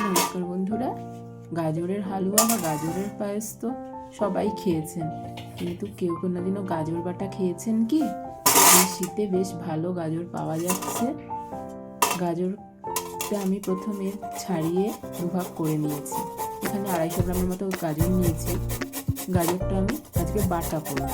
নমস্কার বন্ধুরা। গাজরের হালুয়া বা গাজরের পায়েস তো সবাই খেয়েছেন, কিন্তু কেউ কোনোদিনও গাজর বাটা খেয়েছেন কি? এই শীতে বেশ ভালো গাজর পাওয়া যাচ্ছে। গাজরটা আমি প্রথমে ছাড়িয়ে দুভাগ করে নিয়েছি। এখানে 250 গ্রামের মতো গাজর নিয়েছি। গাজরটা আমি আজকে বাটা করব।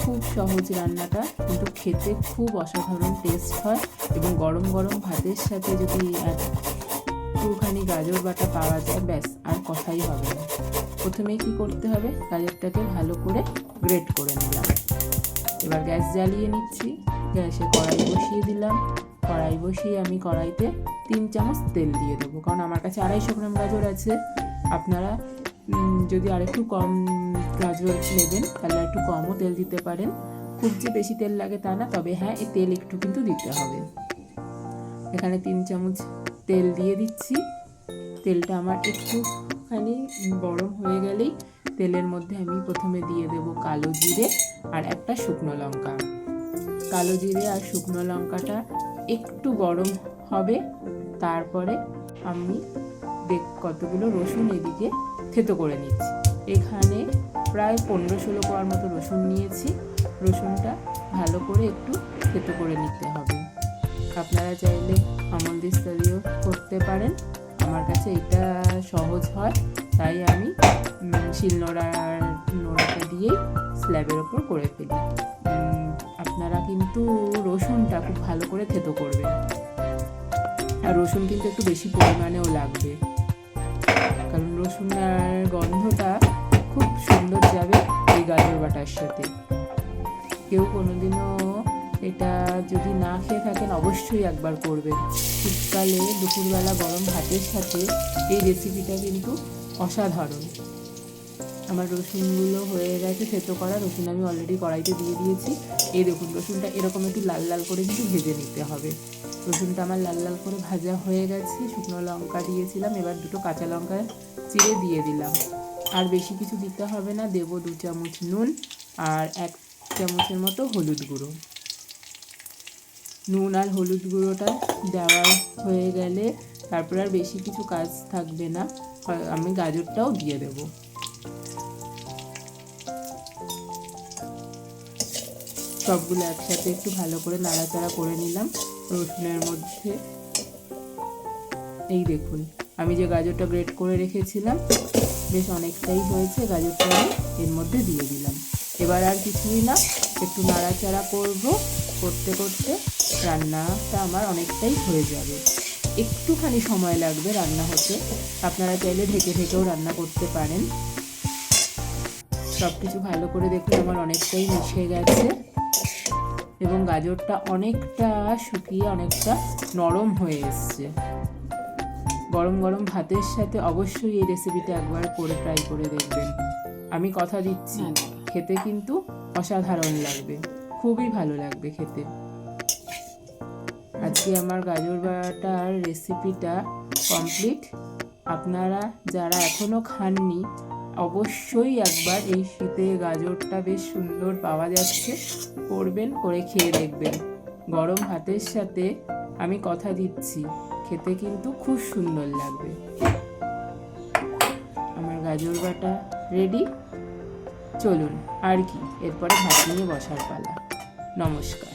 খুব সহজ রান্নাটা, কিন্তু খেতে খুব অসাধারণ টেস্ট হয়। এবং গরম গরম ভাতের সাথে যদি একটুখানি গাজর বাটা পাওয়া যায়, ব্যাস আর কথাই হবে না। প্রথমেই কি করতে হবে, গাজরটাকে ভালো করে গ্রেট করে নিলাম। এবার গ্যাস জ্বালিয়ে নিচ্ছি। গ্যাসে কড়াই বসিয়ে দিলাম। কড়াই বসিয়ে আমি কড়াইতে 3 চামচ তেল দিয়ে দেবো, কারণ আমার কাছে 250 গ্রাম গাজর আছে। আপনারা যদি আরেকটু কম গাজর নেবেন তাহলে একটু কমও তেল দিতে পারেন। খুব যে বেশি তেল লাগে তা না, তবে হ্যাঁ, এই তেল একটু কিন্তু দিতে হবে। এখানে 3 চামচ তেল দিয়ে দিচ্ছি। তেলটা আমার একটুখানি গরম হয়ে গেলেই তেলের মধ্যে আমি প্রথমে দিয়ে দেব কালো জিরে আর একটা শুকনো লঙ্কা। কালো জিরে আর শুকনো লঙ্কাটা একটু গরম হবে, তারপরে আমি কতগুলো রসুন এদিকে থেতো করে নিচ্ছি। এখানে প্রায় 15-16 কোয়ার মতো রসুন নিয়েছি। রসুনটা ভালো করে একটু থেতো করে নিতে হবে। আপনারা চাইলে আমল দিস্তা দিয়েও করতে পারেন। আমার কাছে এটা সহজ হয়, তাই আমি নোড়াটা দিয়েই স্ল্যাবের ওপর করে ফেলি। আপনারা কিন্তু রসুনটা খুব ভালো করে থেতো করবেন, আর রসুন কিন্তু একটু বেশি পরিমাণেও লাগবে, কারণ রসুনের গন্ধটা খুব সুন্দর যাবে এই গাজর বাটার সাথে। কেউ কোনোদিনও এটা যদি না খেয়ে থাকেন, অবশ্যই একবার করবেন। শীতকালে দুপুরবেলা গরম ভাতের সাথে এই রেসিপিটা কিন্তু অসাধারণ। আমার রসুনগুলো হয়ে গেছে থেতো করা। রসুন আমি অলরেডি কড়াইতে দিয়ে দিয়েছি। এই দেখুন, রসুনটা এরকম একটু লাল লাল করে কিন্তু ভেজে নিতে হবে। রসুনটা আমার লাল লাল করে ভাজা হয়ে গেছে। শুকনো লঙ্কা দিয়েছিলাম, এবার 2 কাঁচা লঙ্কা চিড়ে দিয়ে দিলাম। আর বেশি কিছু দিতে হবে না। দেব 2 চামচ নুন আর 1 চামচের মতো হলুদ গুঁড়ো। নুন আর হলুদ গুঁড়োটা দেওয়া হয়ে গেলে তারপর আর বেশি কিছু কাজ থাকবে না। আমি গাজরটাও দিয়ে দেব। সবগুলো একসাথে একটু ভালো করে নাড়াচাড়া করে নিলাম রসুনের মধ্যে। এই দেখুন, আমি যে গাজরটা গ্রেট করে রেখেছিলাম বেশ অনেকটাই হয়েছে। গাজরটা আমি এর মধ্যে দিয়ে দিলাম। এবার আর কিছুই না, একটু নাড়াচাড়া করতে করতে রান্নাটা আমার অনেকটাই হয়ে যাবে। একটুখানি সময় লাগবে রান্না হতে। আপনারা চাইলে ঢেকে ঢেকেও রান্না করতে পারেন। সব কিছু ভালো করে দেখুন আমার অনেকটাই মিশে গেছে এবং গাজরটা অনেকটা শুকিয়ে অনেকটা নরম হয়ে এসছে। গরম গরম ভাতের সাথে অবশ্যই এই রেসিপিটা একবার করে ট্রাই করে দেখবেন। আমি কথা দিচ্ছি, খেতে কিন্তু অসাধারণ লাগবে, খুবই ভালো লাগবে খেতে। আজকে আমার গাজর বাটার রেসিপিটা কমপ্লিট। আপনারা যারা এখনও খাননি, অবশ্যই একবার এই শীতে গাজরটা বেশ সুন্দর পাওয়া যাচ্ছে, করবেন, করে খেয়ে দেখবেন। গরম ভাতের সাথে আমি কথা দিচ্ছি খেতে কিন্তু খুব সুন্দর লাগবে। আমার গাজর বাটা রেডি। চলুন আর কি, এরপরে ভাত নিয়ে বসার পালা। নমস্কার।